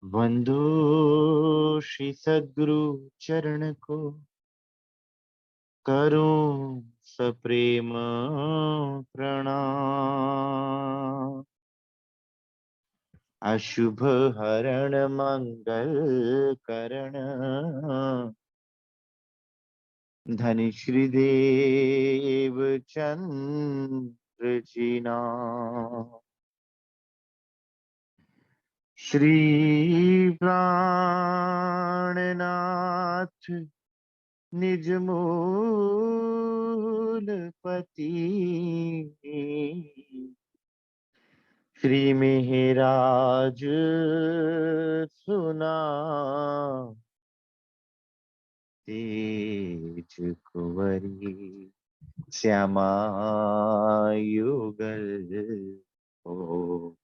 वंदो श्री सद्गुरु चरण को, करूं सप्रेम प्रणाम। अशुभ हरण मंगल करण, धन श्री देव चंद्र जी नाम। श्री प्राणनाथ निज मूल पति, श्री मेहराज सुना तेज कुंवरी, श्यामा युगल हो।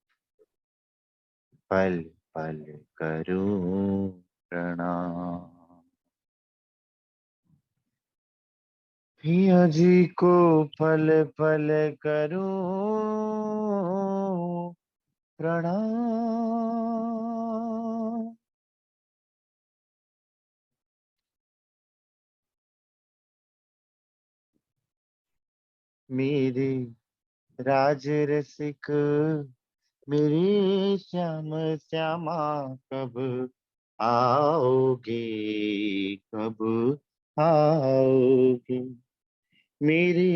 पल पल करूं प्रणाम। पिया जी को पल पल करूं प्रणाम। मेरे राज रसिक, मेरे श्याम श्यामा, कब आओगे, कब आओगे। मेरे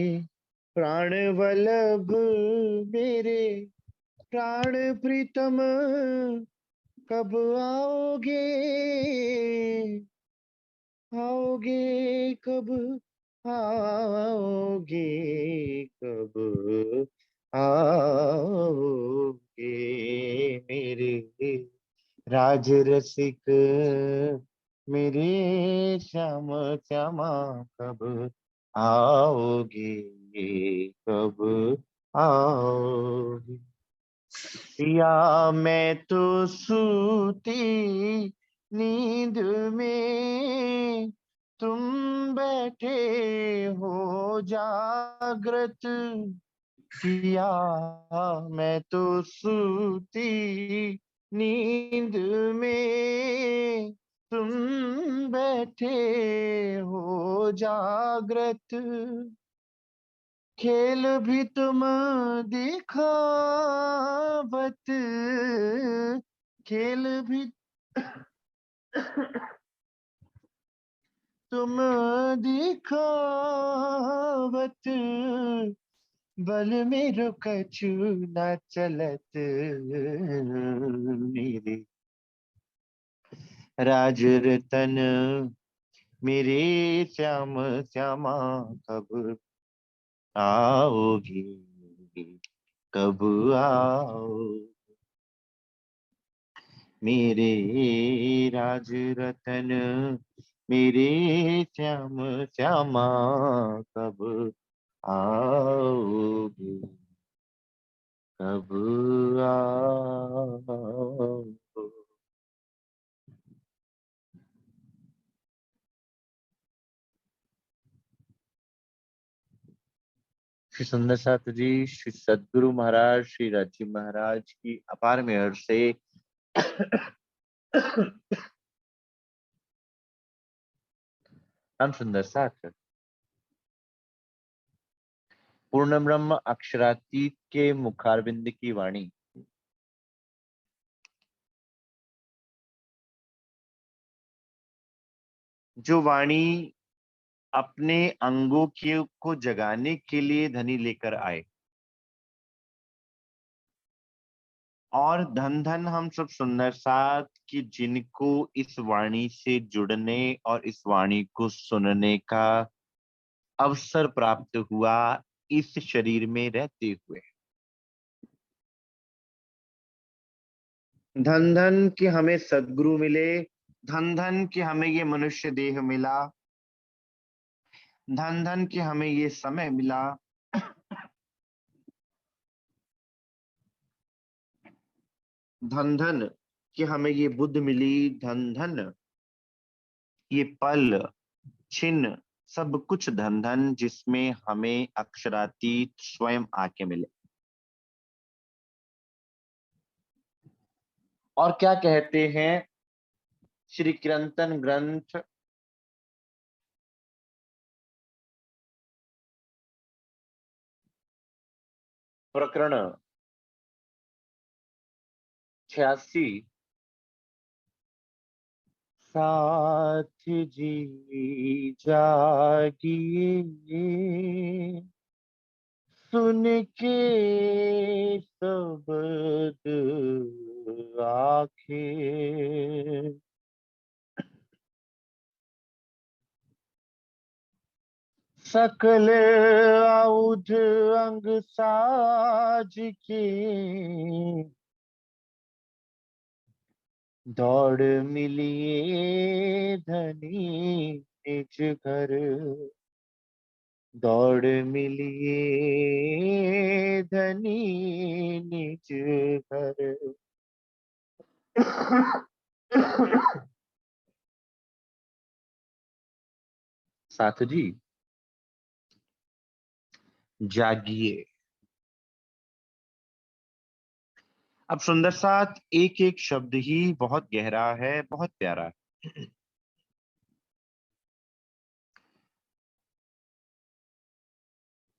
प्राण वल्लभ, मेरे प्राण प्रीतम, कब आओगे, आओगे कब, आओगे कब, आओगे। मेरे राज रसिक, मेरे श्याम श्यामा, कब आओगे, कब आओगे। या मैं तो सूती नींद में, तुम बैठे हो जागृत। या मैं तो सूती नींद में, तुम बैठे हो जागृत। खेल भी तुम दिखावत, खेल भी तुम दिखावत, बल मेरो कछु न चलत। मेरे राज रतन, मेरे श्याम श्यामा, कब आओगी, कब आओ। मेरे राज रतन, मेरे श्याम श्यामा, कब आओगे, कब आओ। श्री सुंदर साथ जी, श्री सद्गुरु महाराज, श्री राजी महाराज की अपार मेहर से हम सुंदर साथ पूर्ण ब्रह्म अक्षरातीत के मुखारविंद की वाणी, जो वाणी अपने अंगों के को जगाने के लिए धनी लेकर आए। और धन धन हम सब सुंदर साथ कि जिनको इस वाणी से जुड़ने और इस वाणी को सुनने का अवसर प्राप्त हुआ, इस शरीर में रहते हुए। धन धन कि हमें सद्गुरु मिले, धन धन कि हमें ये मनुष्य देह मिला, धन धन कि हमें ये समय मिला, धन धन कि हमें ये बुद्ध मिली, धन धन ये पल छिन्न सब कुछ, धन धन जिसमें हमें अक्षरातीत स्वयं आके मिले। और क्या कहते हैं श्री कीर्तन ग्रंथ प्रकरण 86, साथ जी जागिए, सुन के शब्द आखे, सकल औध अंग साज के, दौड़ मिलिए धनी निज घर, दौड़ मिलिए धनी निज घर। साथ जी जागिए। अब सुंदर साथ एक एक शब्द ही बहुत गहरा है, बहुत प्यारा है।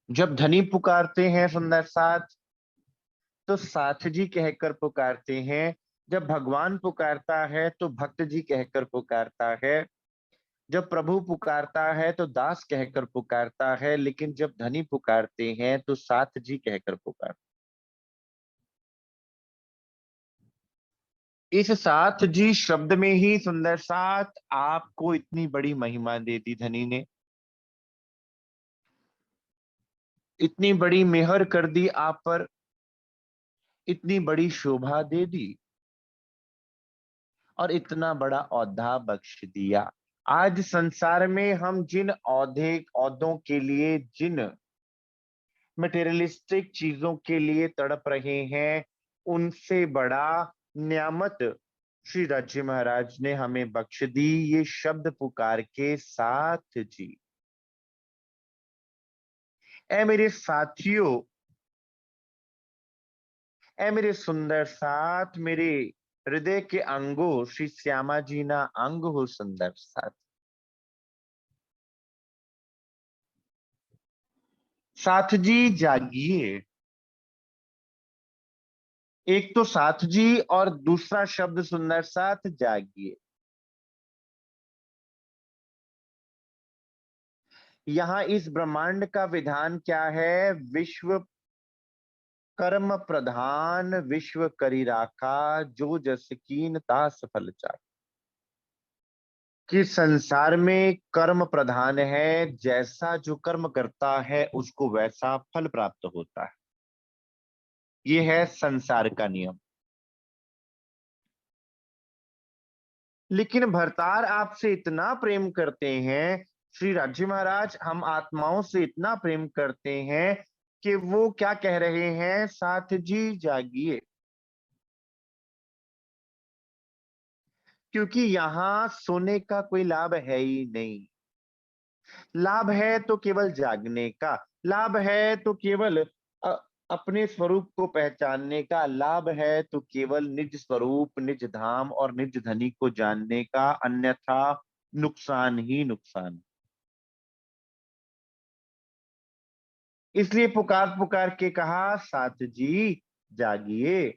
जब धनी पुकारते हैं सुंदर साथ, तो साथ जी कहकर पुकारते हैं। जब भगवान पुकारता है तो भक्त जी कहकर पुकारता है। जब प्रभु पुकारता है तो दास कहकर पुकारता है, लेकिन जब धनी पुकारते हैं तो साथ जी कहकर पुकारते। इस साथ जी शब्द में ही सुंदर साथ आपको इतनी बड़ी महिमा दे दी धनी ने, इतनी बड़ी मेहर कर दी आप पर, इतनी बड़ी शोभा दे दी और इतना बड़ा औधा बख्श दिया। आज संसार में हम जिन औहदों के लिए, जिन मटेरियलिस्टिक चीजों के लिए तड़प रहे हैं, उनसे बड़ा नियामत श्री राज्य महाराज ने हमें बख्श दी, ये शब्द पुकार के साथ जी। ऐ मेरे साथियों, ऐ मेरे सुंदर साथ, मेरे हृदय के अंगो, श्री श्यामा जी ना अंग हो सुंदर साथ। साथ जी जागिए। एक तो साथ जी और दूसरा शब्द सुंदर साथ जागिए। यहां इस ब्रह्मांड का विधान क्या है? विश्व कर्म प्रधान, विश्व करी राखा, जो जस कीन तास फल चाखा। कि संसार में कर्म प्रधान है, जैसा जो कर्म करता है उसको वैसा फल प्राप्त होता है। ये है संसार का नियम। लेकिन भरतार आपसे इतना प्रेम करते हैं, श्री राज्य महाराज हम आत्माओं से इतना प्रेम करते हैं कि वो क्या कह रहे हैं? साथ जी जागिए। क्योंकि यहां सोने का कोई लाभ है ही नहीं। लाभ है तो केवल जागने का, लाभ है तो केवल अ, अपने स्वरूप को पहचानने का, लाभ है तो केवल निज स्वरूप, निज धाम और निज धनी को जानने का, अन्यथा नुकसान ही नुकसान। इसलिए पुकार पुकार के कहा, साथ जी जागिए।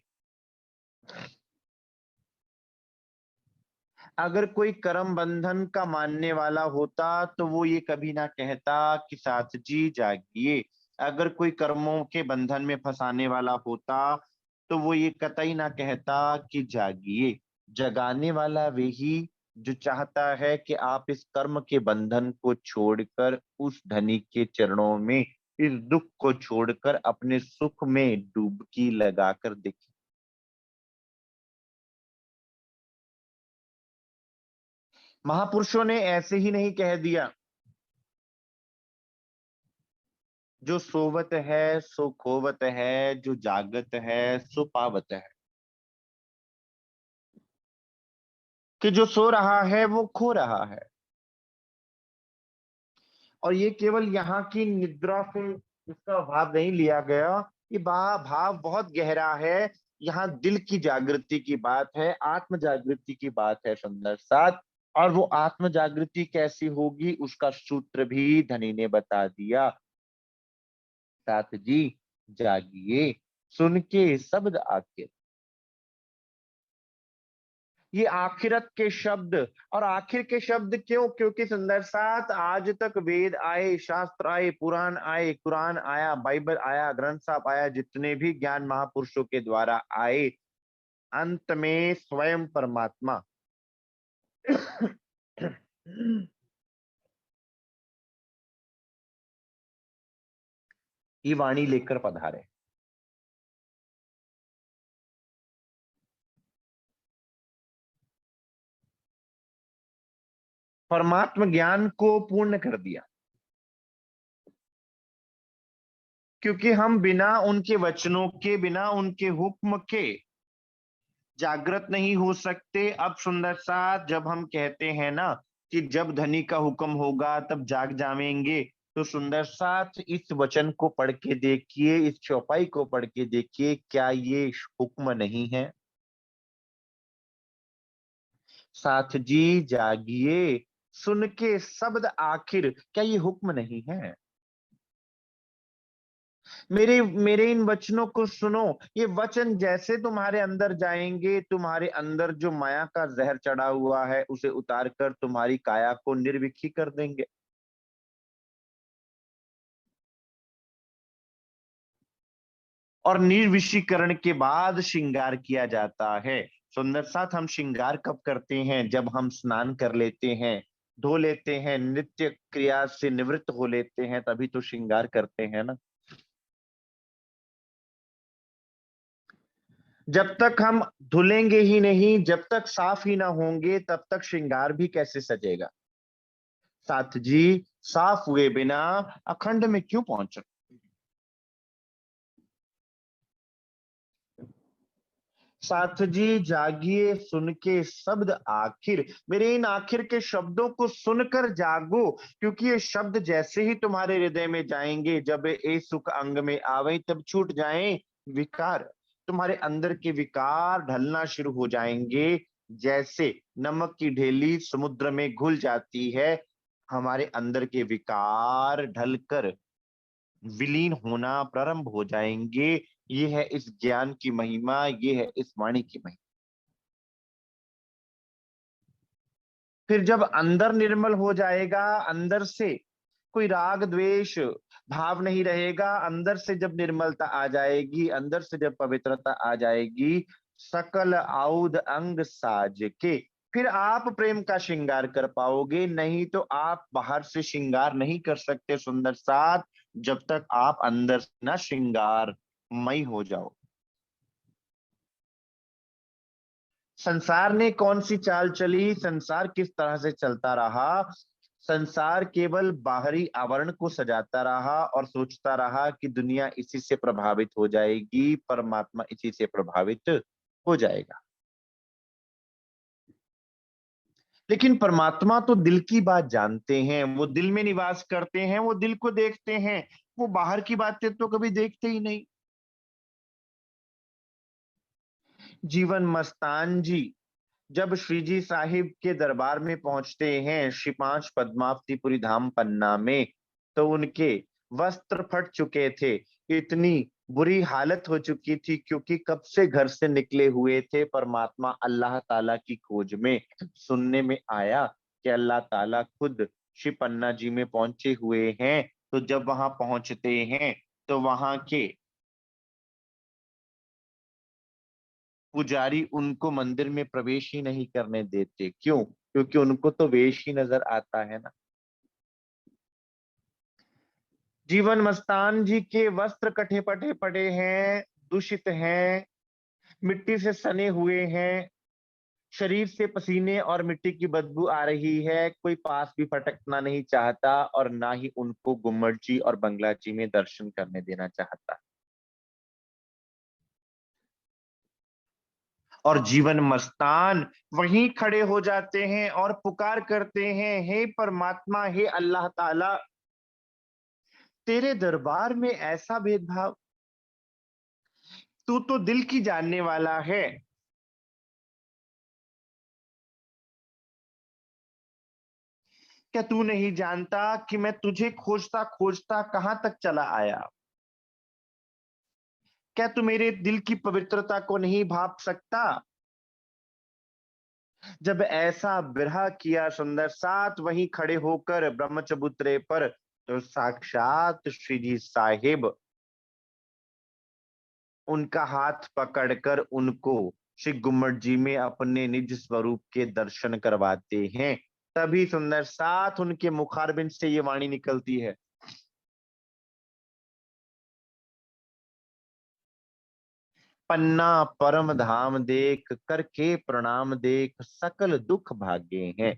अगर कोई कर्म बंधन का मानने वाला होता तो वो ये कभी ना कहता कि साथ जी जागिए। अगर कोई कर्मों के बंधन में फंसाने वाला होता तो वो ये कतई ना कहता कि जागिए। जगाने वाला वही जो चाहता है कि आप इस कर्म के बंधन को छोड़कर उस धनी के चरणों में, इस दुख को छोड़कर अपने सुख में डुबकी लगाकर देखें। महापुरुषों ने ऐसे ही नहीं कह दिया, जो सोवत है सो खोवत है, जो जागत है सो पावत है। कि जो सो रहा है वो खो रहा है। और ये केवल यहाँ की निद्रा से इसका भाव नहीं लिया गया, ये भाव बहुत गहरा है। यहाँ दिल की जागृति की बात है, आत्म जागृति की बात है सुंदर साथ। और वो आत्म जागृति कैसी होगी उसका सूत्र भी धनी ने बता दिया। साथ जी जागिए, सुन के शब्द आखिर। ये आखिरत के शब्द, और आखिर के शब्द क्यों? क्योंकि सुंदर साथ आज तक वेद आए, शास्त्र आए, पुराण आए, कुरान आया, बाइबल आया, ग्रंथ साहब आया, जितने भी ज्ञान महापुरुषों के द्वारा आए, अंत में स्वयं परमात्मा ये वाणी लेकर पधारे। परमात्म ज्ञान को पूर्ण कर दिया, क्योंकि हम बिना उनके वचनों के, बिना उनके हुक्म के जागृत नहीं हो सकते। अब सुंदर साथ जब हम कहते हैं ना कि जब धनी का हुक्म होगा तब जाग जावेंगे, तो सुंदर साथ इस वचन को पढ़ के देखिए, इस चौपाई को पढ़ के देखिए, क्या ये हुक्म नहीं है? साथ जी जागिए, सुन के शब्द आखिर, क्या ये हुक्म नहीं है? मेरे मेरे इन वचनों को सुनो। ये वचन जैसे तुम्हारे अंदर जाएंगे, तुम्हारे अंदर जो माया का जहर चढ़ा हुआ है उसे उतार कर तुम्हारी काया को निर्विक्षी कर देंगे। और निर्विषीकरण के बाद श्रृंगार किया जाता है। सुंदर साथ हम श्रृंगार कब करते हैं? जब हम स्नान कर लेते हैं, धो लेते हैं, नित्य क्रिया से निवृत्त हो लेते हैं, तभी तो श्रृंगार करते हैं ना। जब तक हम धुलेंगे ही नहीं, जब तक साफ ही ना होंगे, तब तक श्रृंगार भी कैसे सजेगा? साथ जी साफ हुए बिना अखंड में क्यों पहुंच? साथ जी जागिए, सुन के शब्द आखिर। मेरे इन आखिर के शब्दों को सुनकर जागो, क्योंकि ये शब्द जैसे ही तुम्हारे हृदय में जाएंगे, जब ए सुख अंग में आवे तब छूट जाए विकार। तुम्हारे अंदर के विकार ढलना शुरू हो जाएंगे। जैसे नमक की ढेली समुद्र में घुल जाती है, हमारे अंदर के विकार ढलकर विलीन होना प्रारंभ हो जाएंगे। ये है इस ज्ञान की महिमा, ये है इस वाणी की महिमा। फिर जब अंदर निर्मल हो जाएगा, अंदर से कोई राग द्वेष भाव नहीं रहेगा, अंदर से जब निर्मलता आ जाएगी, अंदर से जब पवित्रता आ जाएगी, सकल आउद अंग साज के फिर आप प्रेम का श्रृंगार कर पाओगे। नहीं तो आप बाहर से श्रृंगार नहीं कर सकते सुंदर साथ, जब तक आप अंदर से ना श्रृंगार मई हो जाओ। संसार ने कौन सी चाल चली, संसार किस तरह से चलता रहा? संसार केवल बाहरी आवरण को सजाता रहा और सोचता रहा कि दुनिया इसी से प्रभावित हो जाएगी, परमात्मा इसी से प्रभावित हो जाएगा। लेकिन परमात्मा तो दिल की बात जानते हैं, वो दिल में निवास करते हैं, वो दिल को देखते हैं। वो बाहर की बातें तो कभी देखते ही नहीं। जीवन मस्तान जी जब श्री जी साहिब के दरबार में पहुंचते हैं, श्री पांच पद्मावतीपुरी धाम पन्ना में, तो उनके वस्त्र फट चुके थे। इतनी बुरी हालत हो चुकी थी, क्योंकि कब से घर से निकले हुए थे परमात्मा अल्लाह ताला की खोज में। सुनने में आया कि अल्लाह ताला खुद श्री पन्ना जी में पहुंचे हुए हैं। तो जब वहां पहुंचते हैं, तो वहां के पुजारी उनको मंदिर में प्रवेश ही नहीं करने देते। क्यों? क्योंकि उनको तो वेश ही नजर आता है ना। जीवन मस्तान जी के वस्त्र कटे पटे पड़े हैं, दूषित हैं, मिट्टी से सने हुए हैं, शरीर से पसीने और मिट्टी की बदबू आ रही है। कोई पास भी फटकना नहीं चाहता, और ना ही उनको गुम्मट जी और बंगला जी में दर्शन करने देना चाहता। और जीवन मस्तान वहीं खड़े हो जाते हैं और पुकार करते हैं, हे परमात्मा, हे अल्लाह ताला, तेरे दरबार में ऐसा भेदभाव, तू तो दिल की जानने वाला है। क्या तू नहीं जानता कि मैं तुझे खोजता खोजता कहां तक चला आया? क्या तू मेरे दिल की पवित्रता को नहीं भाप सकता? जब ऐसा बिरहा किया सुंदर साथ वहीं खड़े होकर ब्रह्म चबूतरे पर, तो साक्षात श्री जी साहिब उनका हाथ पकड़कर उनको श्री गुम्मट जी में अपने निज स्वरूप के दर्शन करवाते हैं। तभी सुंदर साथ उनके मुखारबिंद से ये वाणी निकलती है, पन्ना परम धाम देख करके प्रणाम देख सकल दुख भागे हैं।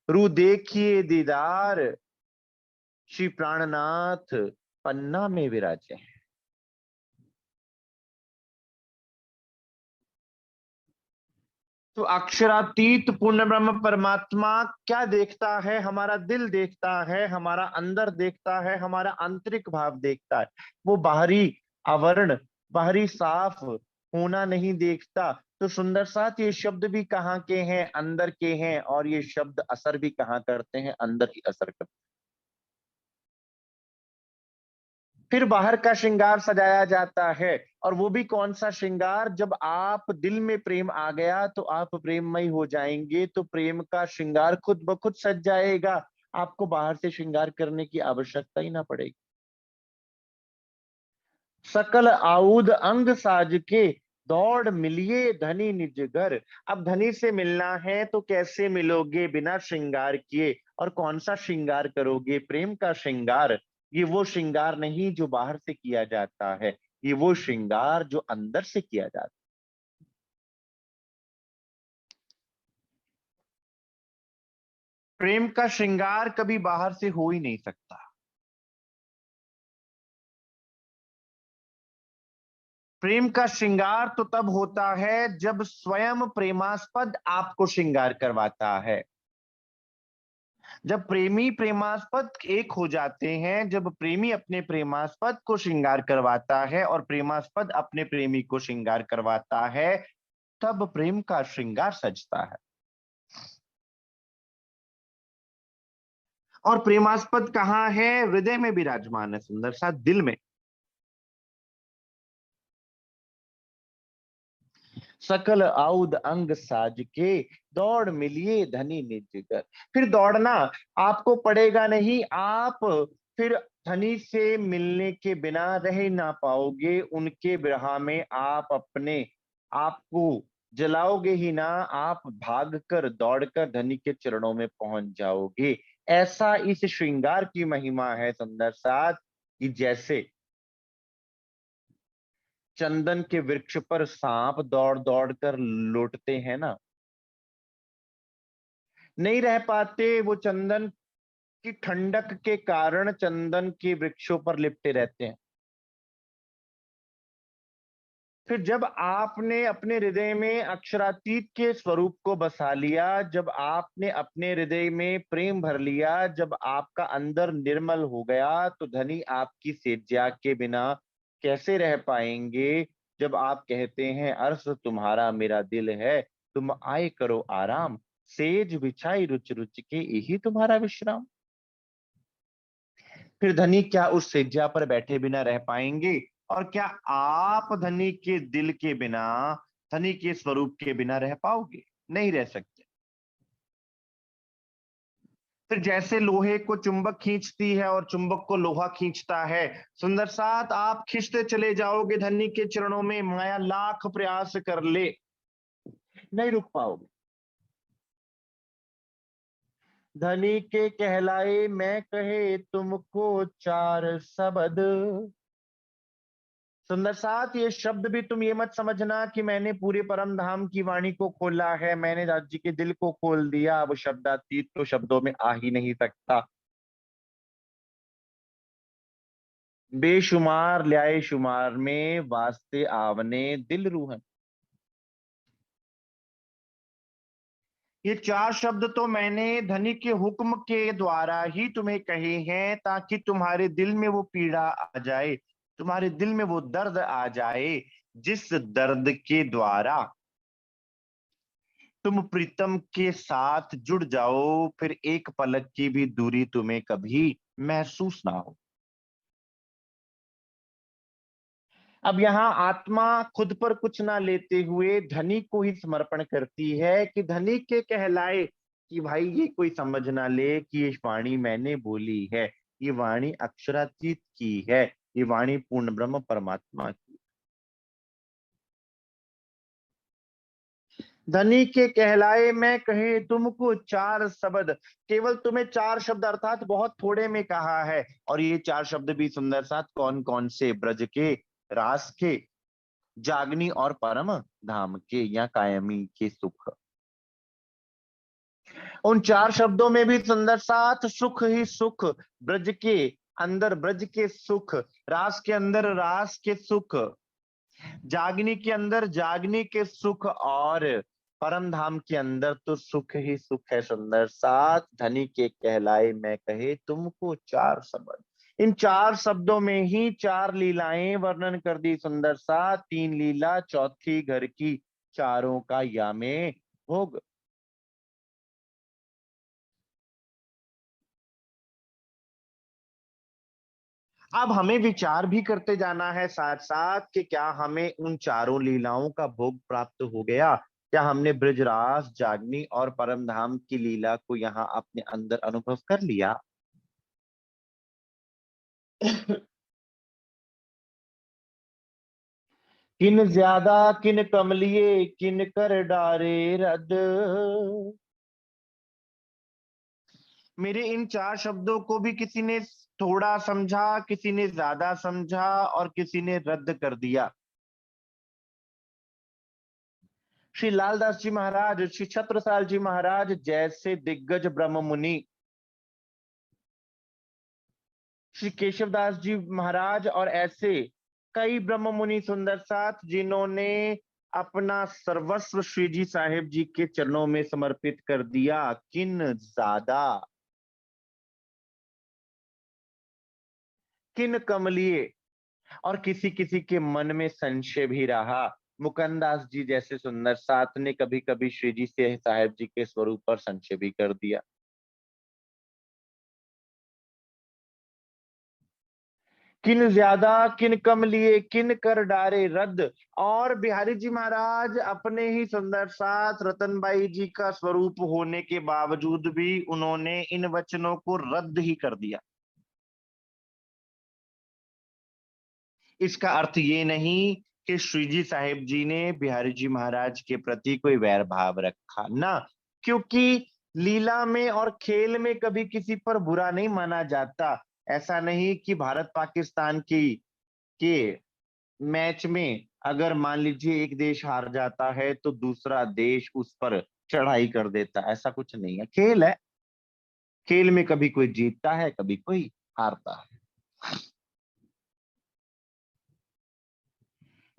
रू देखिए दीदार श्री प्राणनाथ पन्ना में विराजे हैं। तो अक्षरातीत पूर्ण ब्रह्म परमात्मा क्या देखता है? हमारा दिल देखता है, हमारा अंदर देखता है, हमारा आंतरिक भाव देखता है। वो बाहरी आवरण, बाहरी साफ होना नहीं देखता। तो सुंदर साथ ये शब्द भी कहाँ के हैं? अंदर के हैं। और ये शब्द असर भी कहाँ करते हैं? अंदर ही असर करते हैं। फिर बाहर का श्रृंगार सजाया जाता है। और वो भी कौन सा श्रृंगार? जब आप दिल में प्रेम आ गया तो आप प्रेममय हो जाएंगे, तो प्रेम का श्रृंगार खुद ब खुद सज जाएगा। आपको बाहर से श्रृंगार करने की आवश्यकता ही ना पड़ेगी। सकल आउद अंग साज के दौड़ मिलिए धनी निज घर। अब धनी से मिलना है तो कैसे मिलोगे? बिना श्रृंगार किए। और कौन सा श्रृंगार करोगे? प्रेम का श्रृंगार। ये वो श्रृंगार नहीं जो बाहर से किया जाता है, ये वो श्रृंगार जो अंदर से किया जाता है। प्रेम का श्रृंगार कभी बाहर से हो ही नहीं सकता। प्रेम का श्रृंगार तो तब होता है जब स्वयं प्रेमास्पद आपको श्रृंगार करवाता है। जब प्रेमी प्रेमास्पद एक हो जाते हैं, जब प्रेमी अपने प्रेमास्पद को श्रृंगार करवाता है और प्रेमास्पद अपने प्रेमी को श्रृंगार करवाता है, तब प्रेम का श्रृंगार सजता है। और प्रेमास्पद कहाँ है? हृदय में विराजमान है सुंदर सा, दिल में। सकल आउद अंग साज के दौड़ मिलिए धनी निज घर। फिर दौड़ना आपको पड़ेगा नहीं। आप फिर धनी से मिलने के बिना रह ही ना पाओगे। उनके बिरहा में आप अपने आप को जलाओगे ही ना। आप भागकर दौड़कर धनी के चरणों में पहुंच जाओगे। ऐसा इस श्रृंगार की महिमा है सुंदर साथ, कि जैसे चंदन के वृक्ष पर सांप दौड़ दौड़ कर लौटते हैं ना, नहीं रह पाते। वो चंदन की ठंडक के कारण चंदन के वृक्षों पर लिपटे रहते हैं। फिर जब आपने अपने हृदय में अक्षरातीत के स्वरूप को बसा लिया, जब आपने अपने हृदय में प्रेम भर लिया, जब आपका अंदर निर्मल हो गया, तो धनी आपकी सेज्या के बिना कैसे रह पाएंगे? जब आप कहते हैं अर्श तुम्हारा मेरा दिल है, तुम आए करो आराम, सेज बिछाई रुच रुच के यही तुम्हारा विश्राम। फिर धनी क्या उस सेज्या पर बैठे बिना रह पाएंगे? और क्या आप धनी के दिल के बिना, धनी के स्वरूप के बिना रह पाओगे? नहीं रह सकते। फिर जैसे लोहे को चुंबक खींचती है और चुंबक को लोहा खींचता है, सुंदर साथ आप खींचते चले जाओगे धनी के चरणों में, माया लाख प्रयास कर ले, नहीं रुक पाओगे। धनी के कहलाए मैं कहे तुमको चार शब्द। सुंदर साथ ये शब्द भी तुम ये मत समझना कि मैंने पूरे परम धाम की वाणी को खोला है, मैंने राज्य के दिल को खोल दिया। अब शब्दातीत तो शब्दों में आ ही नहीं सकता। बेशुमार ल्याए शुमार में वास्ते आवने दिल रूहन। ये चार शब्द तो मैंने धनी के हुक्म के द्वारा ही तुम्हें कहे हैं, ताकि तुम्हारे दिल में वो पीड़ा आ जाए। तुम्हारे दिल में वो दर्द आ जाए जिस दर्द के द्वारा तुम प्रीतम के साथ जुड़ जाओ, फिर एक पलक की भी दूरी तुम्हें कभी महसूस ना हो। अब यहाँ आत्मा खुद पर कुछ ना लेते हुए धनी को ही समर्पण करती है कि धनी के कहलाए कि भाई ये कोई समझ ना ले कि ये वाणी मैंने बोली है, ये वाणी अक्षरातीत की है, ये वाणी पूर्ण ब्रह्म परमात्मा की। धनी के कहलाए मैं कहे तुमको चार शब्द, केवल तुम्हें चार शब्द अर्थात बहुत थोड़े में कहा है। और ये चार शब्द भी सुंदर साथ कौन कौन से, ब्रज के, रास के, जागनी और परम धाम के या कायमी के सुख। उन चार शब्दों में भी सुंदर साथ सुख ही सुख, ब्रज के अंदर ब्रज के सुख, रास के अंदर रास के सुख, जागनी के अंदर जागनी के सुख, और परम धाम के अंदर तो सुख ही सुख है। सुंदर साथ धनी के कहलाए मैं कहे तुमको चार शब्द, इन चार शब्दों में ही चार लीलाएं वर्णन कर दी। सुंदर साथ तीन लीला, चौथी घर की, चारों का यामे भोग। अब हमें विचार भी करते जाना है साथ साथ कि क्या हमें उन चारों लीलाओं का भोग प्राप्त हो गया, क्या हमने ब्रजरास, जागनी और परम धाम की लीला को यहाँ अपने अंदर अनुभव कर लिया। किन ज्यादा किन कमलिए किन कर डारे रद। मेरे इन चार शब्दों को भी किसी ने थोड़ा समझा, किसी ने ज्यादा समझा और किसी ने रद्द कर दिया। श्री लालदास जी महाराज, श्री छत्रसाल जी महाराज जैसे दिग्गज ब्रह्म मुनि, श्री केशवदास जी महाराज और ऐसे कई ब्रह्म मुनि सुंदर साथ जिन्होंने अपना सर्वस्व श्री जी साहेब जी के चरणों में समर्पित कर दिया, किन ज्यादा किन कमलिए, और किसी किसी के मन में संशय भी रहा। मुकंदास जी जैसे सुंदर साथ ने कभी कभी श्री जी से साहेब जी के स्वरूप पर संशय भी कर दिया। किन ज्यादा किन कम लिए किन कर डारे रद्द। और बिहारी जी महाराज अपने ही सुंदर साथ रतनबाई जी का स्वरूप होने के बावजूद भी उन्होंने इन वचनों को रद्द ही कर दिया। इसका अर्थ ये नहीं कि श्री जी साहेब जी ने बिहारी जी महाराज के प्रति कोई वैर भाव रखा ना, क्योंकि लीला में और खेल में कभी किसी पर बुरा नहीं माना जाता। ऐसा नहीं कि भारत पाकिस्तान की के मैच में अगर मान लीजिए एक देश हार जाता है तो दूसरा देश उस पर चढ़ाई कर देता, ऐसा कुछ नहीं है। खेल है, खेल में कभी कोई जीतता है कभी कोई हारता है।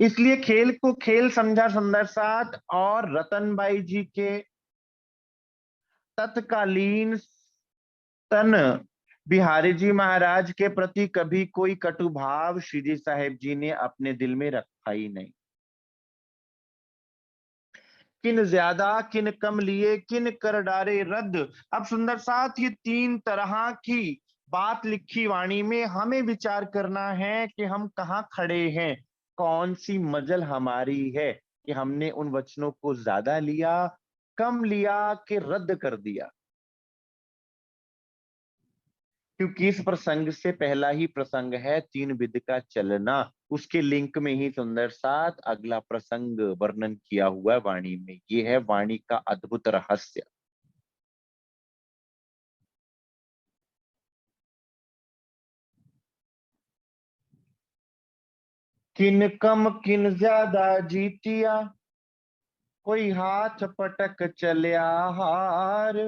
इसलिए खेल को खेल समझा सुंदर साथ, और रतनबाई जी के तत्कालीन तन बिहारी जी महाराज के प्रति कभी कोई कटु भाव श्री जी साहेब जी ने अपने दिल में रखा ही नहीं। किन ज्यादा किन कम लिए किन कर डारे रद्द। अब सुंदर साथ ये तीन तरह की बात लिखी वाणी में हमें विचार करना है कि हम कहाँ खड़े हैं, कौन सी मजल हमारी है कि हमने उन वचनों को ज्यादा लिया, कम लिया कि रद्द कर दिया। क्योंकि इस प्रसंग से पहला ही प्रसंग है तीन विध का चलना, उसके लिंक में ही सुंदर साथ अगला प्रसंग वर्णन किया हुआ है वाणी में। ये है वाणी का अद्भुत रहस्य। किन कम किन ज्यादा जीतिया, कोई हाथ पटक चलिया हार।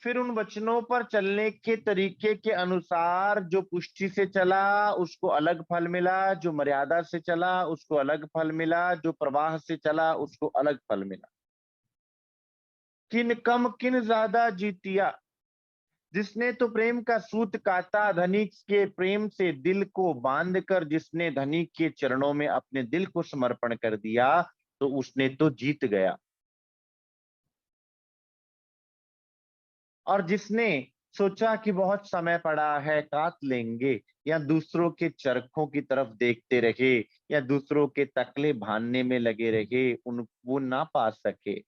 फिर उन वचनों पर चलने के तरीके के अनुसार जो पुष्टि से चला उसको अलग फल मिला, जो मर्यादा से चला उसको अलग फल मिला, जो प्रवाह से चला उसको अलग फल मिला। किन कम किन ज्यादा जीतिया, जिसने तो प्रेम का सूत काता धनिक के प्रेम से दिल को बांध कर, जिसने धनिक के चरणों में अपने दिल को समर्पण कर दिया, तो उसने तो जीत गया। और जिसने सोचा कि बहुत समय पड़ा है, काट लेंगे, या दूसरों के चरखों की तरफ देखते रहे, या दूसरों के तकले भानने में लगे रहे, उन वो ना पा सके।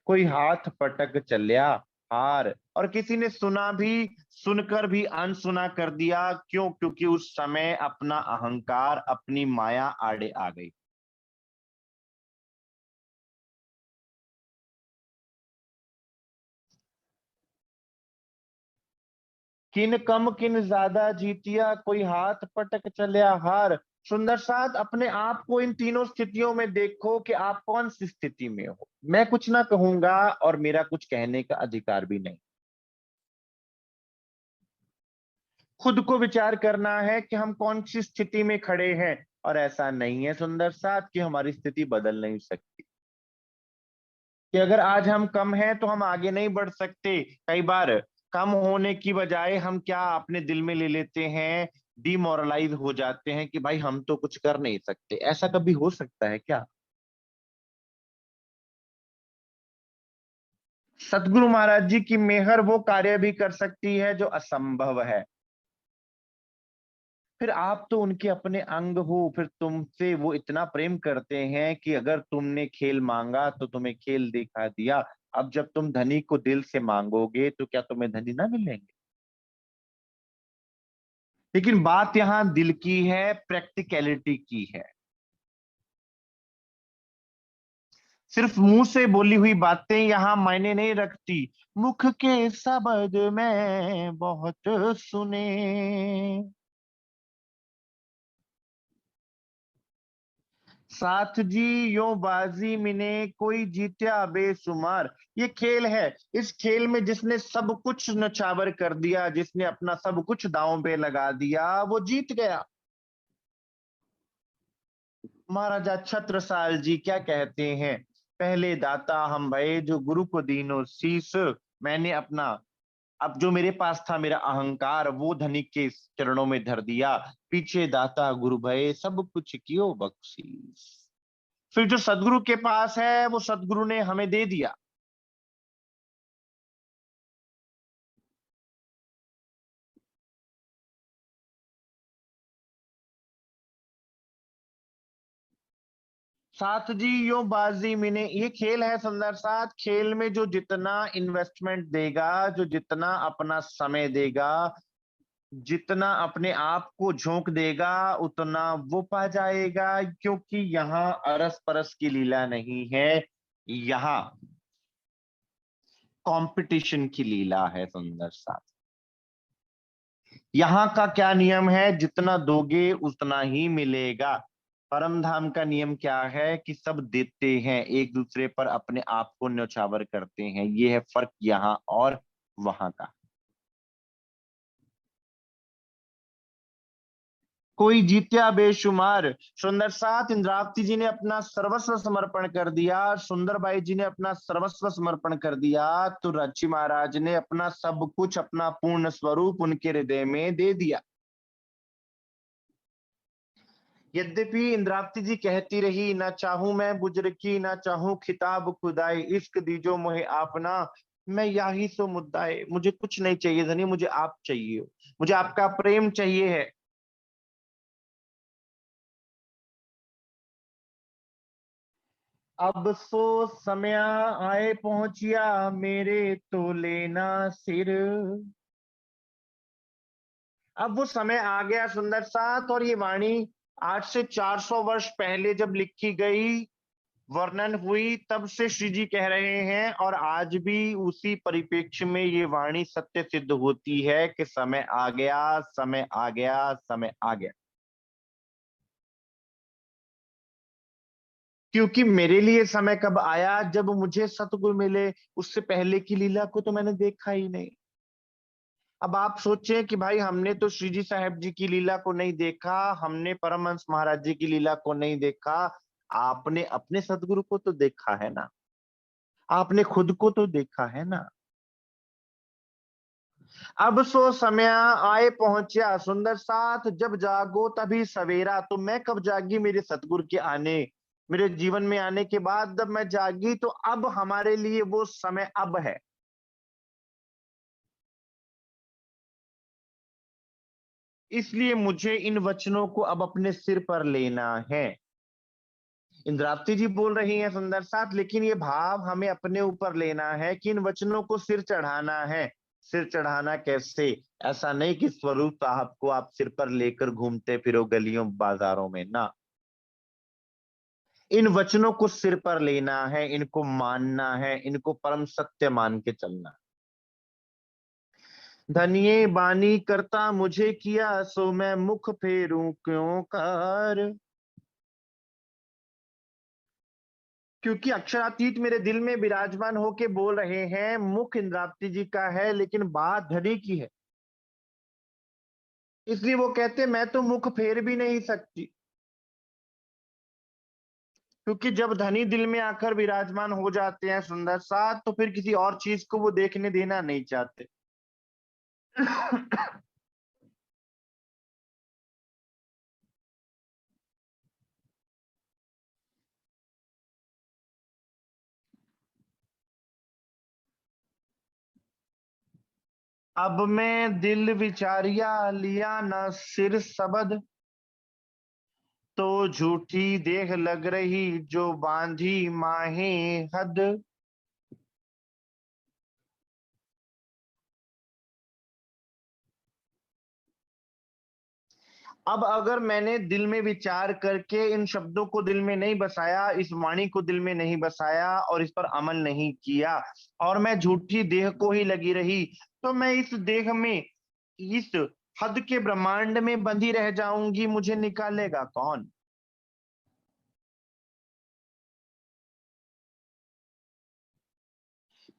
कोई हाथ पटक चलिया हार, और किसी ने सुना भी, सुनकर भी अनसुना कर दिया। क्यों? क्योंकि उस समय अपना अहंकार, अपनी माया आड़े आ गई। किन कम किन ज्यादा जीतिया, कोई हाथ पटक चलिया हार। सुंदर साथ अपने आप को इन तीनों स्थितियों में देखो कि आप कौन सी स्थिति में हो। मैं कुछ ना कहूंगा और मेरा कुछ कहने का अधिकार भी नहीं। खुद को विचार करना है कि हम कौन सी स्थिति में खड़े हैं। और ऐसा नहीं है सुंदर साथ कि हमारी स्थिति बदल नहीं सकती, कि अगर आज हम कम हैं तो हम आगे नहीं बढ़ सकते। कई बार कम होने की बजाय हम क्या अपने दिल में ले लेते हैं, डिमोरलाइज हो जाते हैं कि भाई हम तो कुछ कर नहीं सकते। ऐसा कभी हो सकता है क्या? सतगुरु महाराज जी की मेहर वो कार्य भी कर सकती है जो असंभव है। फिर आप तो उनके अपने अंग हो, फिर तुमसे वो इतना प्रेम करते हैं कि अगर तुमने खेल मांगा तो तुम्हें खेल दिखा दिया। अब जब तुम धनी को दिल से मांगोगे तो क्या तुम्हें धनी ना मिलेंगे? लेकिन बात यहाँ दिल की है, प्रैक्टिकलिटी की है। सिर्फ मुंह से बोली हुई बातें यहाँ मायने नहीं रखती। मुख के शब्द में बहुत सुने, साथ जी यो बाजी मिने, कोई जीत्या बेशुमार। ये खेल है। इस खेल में जिसने सब कुछ नछावर कर दिया, जिसने अपना सब कुछ दांव पे लगा दिया, वो जीत गया। महाराजा छत्रसाल जी क्या कहते हैं? पहले दाता हम भये, जो गुरु को दीनो शीस। मैंने अपना, अब जो मेरे पास था मेरा अहंकार, वो धनिक के चरणों में धर दिया। पीछे दाता गुरु भये, सब कुछ कियो बख्शीस। फिर जो सदगुरु के पास है वो सदगुरु ने हमें दे दिया। साथ जी यो बाजी मिने, ये खेल है सुंदर साथ। खेल में जो जितना इन्वेस्टमेंट देगा, जो जितना अपना समय देगा, जितना अपने आप को झोंक देगा, उतना वो पा जाएगा। क्योंकि यहाँ अरस परस की लीला नहीं है, यहाँ कंपटीशन की लीला है सुंदर साथ। यहाँ का क्या नियम है? जितना दोगे उतना ही मिलेगा। परम धाम का नियम क्या है? कि सब देते हैं, एक दूसरे पर अपने आप को न्यौछावर करते हैं। ये है फर्क यहाँ और वहां का। कोई जीत्या बेशुमार। सुंदर साथ इंद्रावती जी ने अपना सर्वस्व समर्पण कर दिया, सुंदरबाई जी ने अपना सर्वस्व समर्पण कर दिया, तो रची महाराज ने अपना सब कुछ, अपना पूर्ण स्वरूप उनके हृदय में दे दिया। यद्यपि इंद्रावती जी कहती रही, ना चाहूं मैं बुज्र की, ना चाहूं खिताब खुदाई, इश्क दीजो मोहे आपना, मैं यही सो मुद्दाए। मुझे कुछ नहीं चाहिए धनी, मुझे आप चाहिए हो, मुझे आपका प्रेम चाहिए है। अब सो समय आए पहुंचिया, मेरे तो लेना सिर। अब वो समय आ गया सुंदर साथ। और ये वाणी आज से 400 वर्ष पहले जब लिखी गई, वर्णन हुई, तब से श्री जी कह रहे हैं, और आज भी उसी परिप्रेक्ष्य में ये वाणी सत्य सिद्ध होती है कि समय आ गया, समय आ गया, समय आ गया। क्योंकि मेरे लिए समय कब आया? जब मुझे सतगुरु मिले। उससे पहले की लीला को तो मैंने देखा ही नहीं। अब आप सोचें कि भाई हमने तो श्री जी साहब जी की लीला को नहीं देखा, हमने परमहंस महाराज जी की लीला को नहीं देखा। आपने अपने सदगुरु को तो देखा है ना, आपने खुद को तो देखा है ना। अब सो समय आए पहुंचा सुंदर साथ, जब जागो तभी सवेरा। तो मैं कब जागी? मेरे सतगुरु के आने, मेरे जीवन में आने के बाद जब मैं जागी, तो अब हमारे लिए वो समय अब है। इसलिए मुझे इन वचनों को अब अपने सिर पर लेना है। इंद्रावती जी बोल रही हैं सुंदर साथ, लेकिन ये भाव हमें अपने ऊपर लेना है कि इन वचनों को सिर चढ़ाना है। सिर चढ़ाना कैसे? ऐसा नहीं कि स्वरूप साहब को आप सिर पर लेकर घूमते फिरो गलियों बाजारों में ना। इन वचनों को सिर पर लेना है, इनको मानना है, इनको परम सत्य मान के चलना। धनिये बानी करता मुझे किया, सो मैं मुख फेरूं क्यों कर। क्योंकि अक्षरातीत मेरे दिल में विराजमान होके बोल रहे हैं, मुख इंद्रावती जी का है लेकिन बात धनी की है। इसलिए वो कहते मैं तो मुख फेर भी नहीं सकती। क्योंकि जब धनी दिल में आकर विराजमान हो जाते हैं सुंदर साथ, तो फिर किसी और चीज को वो देखने देना नहीं चाहते। अब मैं दिल विचारिया लिया न सिर सबद, तो झूठी देह लग रही जो बांधी माहे हद। अब अगर मैंने दिल में विचार करके इन शब्दों को दिल में नहीं बसाया, इस वाणी को दिल में नहीं बसाया और इस पर अमल नहीं किया, और मैं झूठी देह को ही लगी रही, तो मैं इस देह में, इस हद के ब्रह्मांड में बंधी रह जाऊंगी। मुझे निकालेगा कौन?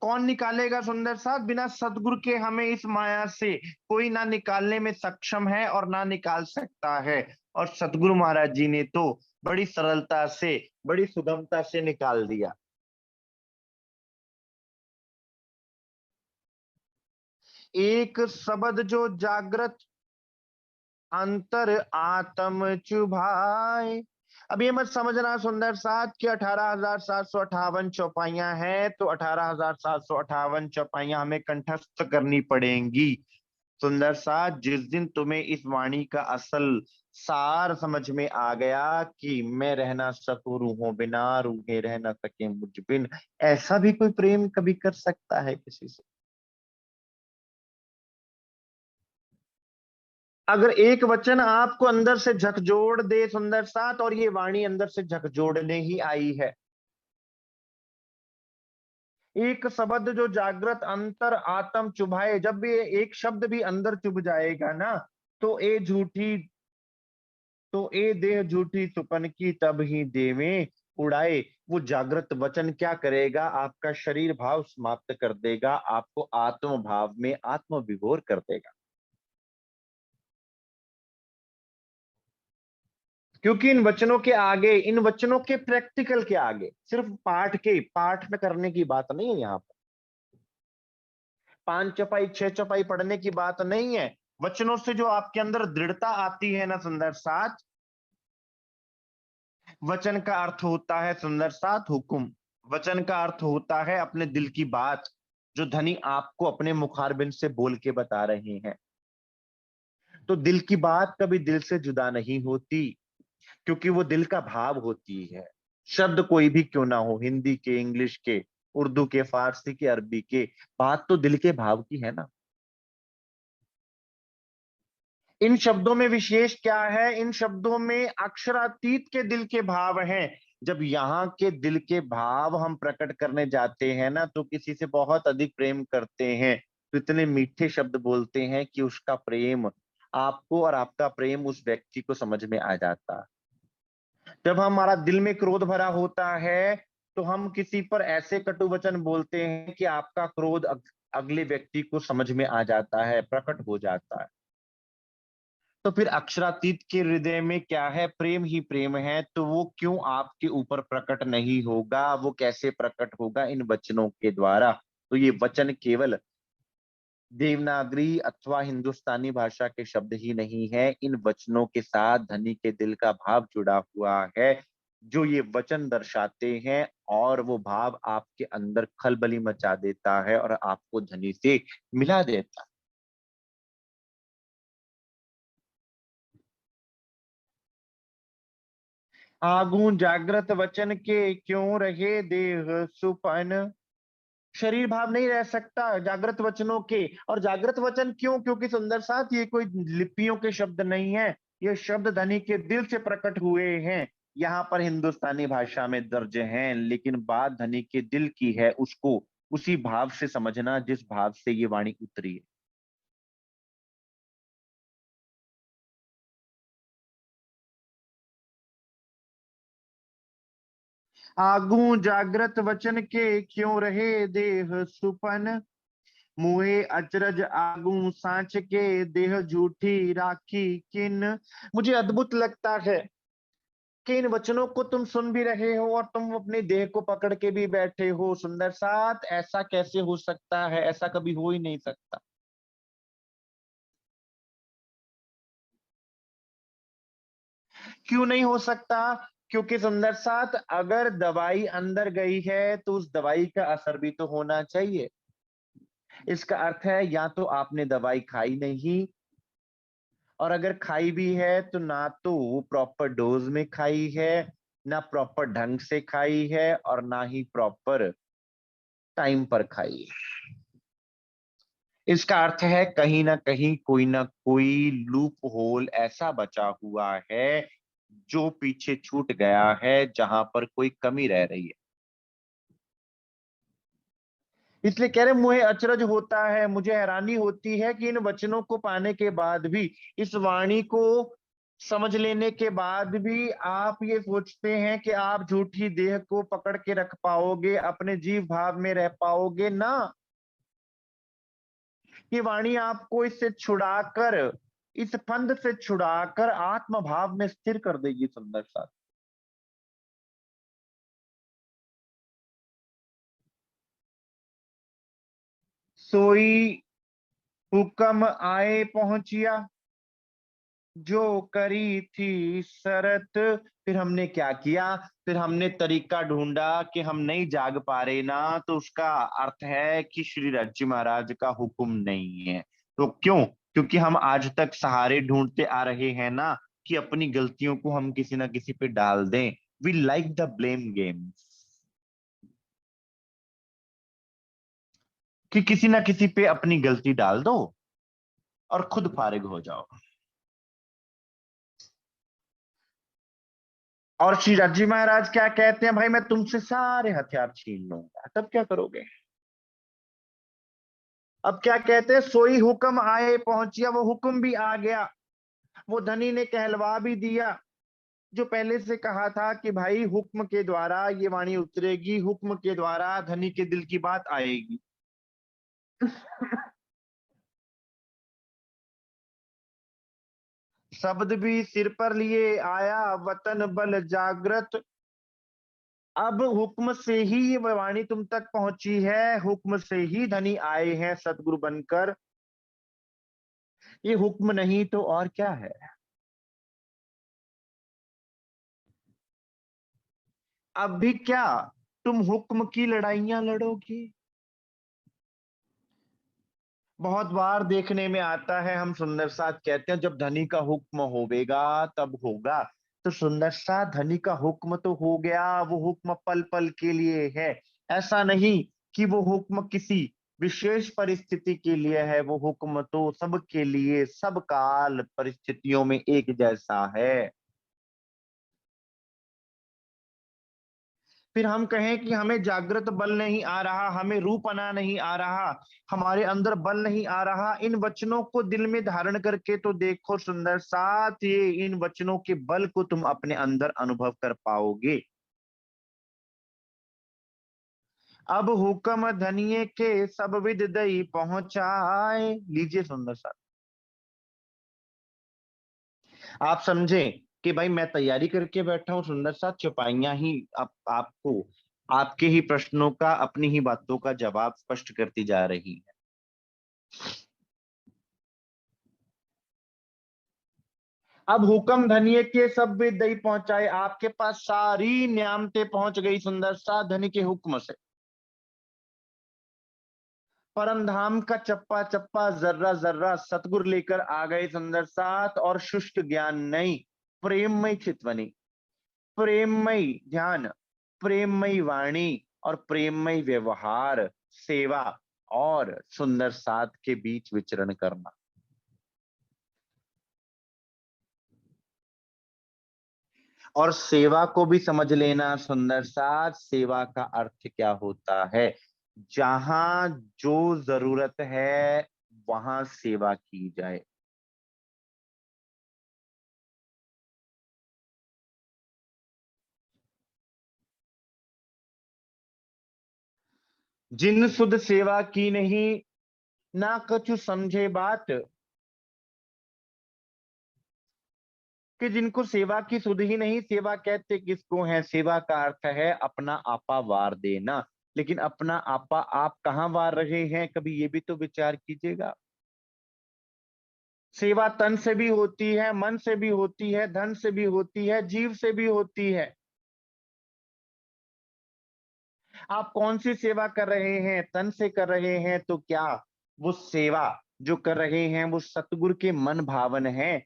कौन निकालेगा सुंदर साथ? बिना सदगुरु के हमें इस माया से कोई ना निकालने में सक्षम है और ना निकाल सकता है। और सतगुरु महाराज जी ने तो बड़ी सरलता से, बड़ी सुगमता से निकाल दिया। एक शब्द जो जागृत अंतर आत्म चुभाए। अब ये मत समझना सुंदर साथ कि 18,758 चौपाइयां हैं तो 18,758 चौपाइयां हमें कंठस्थ करनी पड़ेंगी। सुंदर साथ, जिस दिन तुम्हें इस वाणी का असल सार समझ में आ गया कि मैं रह ना सकूं रूहों बिना, रूहें रह ना सके मुझ बिन, ऐसा भी कोई प्रेम कभी कर सकता है किसी से? अगर एक वचन आपको अंदर से झकझोर दे सुंदर साथ, और ये वाणी अंदर से झकझोड़ने ही आई है। एक शब्द जो जागृत अंतर आत्म चुभाए, जब भी एक शब्द भी अंदर चुभ जाएगा ना, तो ए झूठी, तो ए देह झूठी सुपन की तब ही देवें उड़ाए। वो जागृत वचन क्या करेगा? आपका शरीर भाव समाप्त कर देगा, आपको आत्म भाव में आत्म विभोर कर देगा। क्योंकि इन वचनों के आगे, इन वचनों के प्रैक्टिकल के आगे, सिर्फ पाठ के, पाठ में करने की बात नहीं है यहाँ पर। 5 चौपाई 6 चौपाई पढ़ने की बात नहीं है। वचनों से जो आपके अंदर दृढ़ता आती है ना सुंदर साथ, वचन का अर्थ होता है सुंदर साथ हुक्म। वचन का अर्थ होता है अपने दिल की बात, जो धनी आपको अपने मुखारबिंद से बोल के बता रहे हैं। तो दिल की बात कभी दिल से जुदा नहीं होती, क्योंकि वो दिल का भाव होती है। शब्द कोई भी क्यों ना हो, हिंदी के, इंग्लिश के, उर्दू के, फारसी के, अरबी के, बात तो दिल के भाव की है ना। इन शब्दों में विशेष क्या है? इन शब्दों में अक्षरातीत के दिल के भाव हैं। जब यहाँ के दिल के भाव हम प्रकट करने जाते हैं ना, तो किसी से बहुत अधिक प्रेम करते हैं, तो इतने मीठे शब्द बोलते हैं कि उसका प्रेम आपको और आपका प्रेम उस व्यक्ति को समझ में आ जाता। जब हमारा दिल में क्रोध भरा होता है, तो हम किसी पर ऐसे कटु वचन बोलते हैं कि आपका क्रोध अगले व्यक्ति को समझ में आ जाता है, प्रकट हो जाता है। तो फिर अक्षरातीत के हृदय में क्या है? प्रेम ही प्रेम है, तो वो क्यों आपके ऊपर प्रकट नहीं होगा? वो कैसे प्रकट होगा? इन वचनों के द्वारा। तो ये वचन केवल देवनागरी अथवा हिंदुस्तानी भाषा के शब्द ही नहीं है, इन वचनों के साथ धनी के दिल का भाव जुड़ा हुआ है, जो ये वचन दर्शाते हैं, और वो भाव आपके अंदर खलबली मचा देता है और आपको धनी से मिला देता है। आगू जागृत वचन के क्यों रहे देह सुपन। शरीर भाव नहीं रह सकता जागृत वचनों के। और जागृत वचन क्यों? क्योंकि सुंदर साथ ये कोई लिपियों के शब्द नहीं है, ये शब्द धनी के दिल से प्रकट हुए हैं। यहाँ पर हिंदुस्तानी भाषा में दर्ज हैं, लेकिन बात धनी के दिल की है, उसको उसी भाव से समझना जिस भाव से ये वाणी उतरी है। आगू जागृत वचन के क्यों रहे देह सुपन। मुए अचरज आगू सांच के देह झूठी राखी किन। मुझे अद्भुत लगता है कि इन वचनों को तुम सुन भी रहे हो और तुम अपने देह को पकड़ के भी बैठे हो। सुंदर साथ, ऐसा कैसे हो सकता है? ऐसा कभी हो ही नहीं सकता। क्यों नहीं हो सकता? क्योंकि सुंदर साथ, अगर दवाई अंदर गई है तो उस दवाई का असर भी तो होना चाहिए। इसका अर्थ है या तो आपने दवाई खाई नहीं, और अगर खाई भी है तो ना तो वो प्रॉपर डोज में खाई है, ना प्रॉपर ढंग से खाई है, और ना ही प्रॉपर टाइम पर खाई है। इसका अर्थ है कहीं ना कोई लूप होल ऐसा बचा हुआ है जो पीछे छूट गया है, जहां पर कोई कमी रह रही है। इसलिए कह रहे, मुझे अचरज होता है, मुझे हैरानी होती है कि इन वचनों को पाने के बाद भी, इस वाणी को समझ लेने के बाद भी आप ये सोचते हैं कि आप झूठी देह को पकड़ के रख पाओगे, अपने जीव भाव में रह पाओगे ना। ये वाणी आपको इससे छुड़ाकर, इस फंद से छुड़ाकर आत्म भाव में स्थिर कर देगी। सुंदर सा, सोई हुक्म आए पहुंचिया, जो करी थी शरत। फिर हमने क्या किया? फिर हमने तरीका ढूंढा कि हम नहीं जाग पा रहे ना, तो उसका अर्थ है कि श्री राज्य महाराज का हुक्म नहीं है। तो क्यों? क्योंकि हम आज तक सहारे ढूंढते आ रहे हैं ना, कि अपनी गलतियों को हम किसी ना किसी पे डाल दें। We like the blame game, कि किसी ना किसी पे अपनी गलती डाल दो और खुद फारिग हो जाओ। और श्री राजी महाराज क्या कहते हैं? भाई मैं तुमसे सारे हथियार छीन लूंगा, तब क्या करोगे? अब क्या कहते हैं? सोई हुक्म आए पहुंचिया, वो हुक्म भी आ गया, वो धनी ने कहलवा भी दिया। जो पहले से कहा था कि भाई हुक्म के द्वारा ये वाणी उतरेगी, हुक्म के द्वारा धनी के दिल की बात आएगी। शब्द भी सिर पर लिए आया, वतन बल जागृत। अब हुक्म से ही ये वाणी तुम तक पहुंची है, हुक्म से ही धनी आए हैं सतगुरु बनकर। ये हुक्म नहीं तो और क्या है? अब भी क्या तुम हुक्म की लड़ाइयां लड़ोगी? बहुत बार देखने में आता है, हम सुंदर साथ कहते हैं जब धनी का हुक्म होवेगा तब होगा। तो सुंदर सा, धनी का हुक्म तो हो गया, वो हुक्म पल पल के लिए है। ऐसा नहीं कि वो हुक्म किसी विशेष परिस्थिति के लिए है, वो हुक्म तो सबके लिए, सब काल परिस्थितियों में एक जैसा है। फिर हम कहें कि हमें जागृत बल नहीं आ रहा, हमें रूपना नहीं आ रहा, हमारे अंदर बल नहीं आ रहा, इन वचनों को दिल में धारण करके तो देखो सुंदर साथ, ये इन वचनों के बल को तुम अपने अंदर अनुभव कर पाओगे। अब हुक्म धनिये के सब विद दई पहुंचाए। लीजिए सुंदर साथ, आप समझे कि भाई मैं तैयारी करके बैठा हूं सुंदर साथ, चौपाइयां ही आपको आपके ही प्रश्नों का, अपनी ही बातों का जवाब स्पष्ट करती जा रही है। अब हुक्म धनिये के सब वे दही पहुंचाए, आपके पास सारी न्यामतें पहुंच गई सुंदर सा धनी के हुक्म से। परम धाम का चप्पा चप्पा जर्रा जर्रा सतगुर लेकर आ गए सुंदर साथ, और शुष्क ज्ञान नहीं, प्रेममय चितवनी, प्रेममय ध्यान, प्रेममय वाणी और प्रेममय व्यवहार, सेवा और सुंदर साथ के बीच विचरण करना। और सेवा को भी समझ लेना सुंदर साथ, सेवा का अर्थ क्या होता है। जहां जो जरूरत है वहां सेवा की जाए। जिन सुध सेवा की नहीं, ना कछु समझे बात, कि जिनको सेवा की सुध ही नहीं, सेवा कहते किसको है। सेवा का अर्थ है अपना आपा वार देना, लेकिन अपना आपा आप कहाँ वार रहे हैं, कभी ये भी तो विचार कीजिएगा। सेवा तन से भी होती है, मन से भी होती है, धन से भी होती है, जीव से भी होती है। आप कौन सी सेवा कर रहे हैं, तन से कर रहे हैं तो क्या वो सेवा जो कर रहे हैं वो सतगुरु के मन भावन है,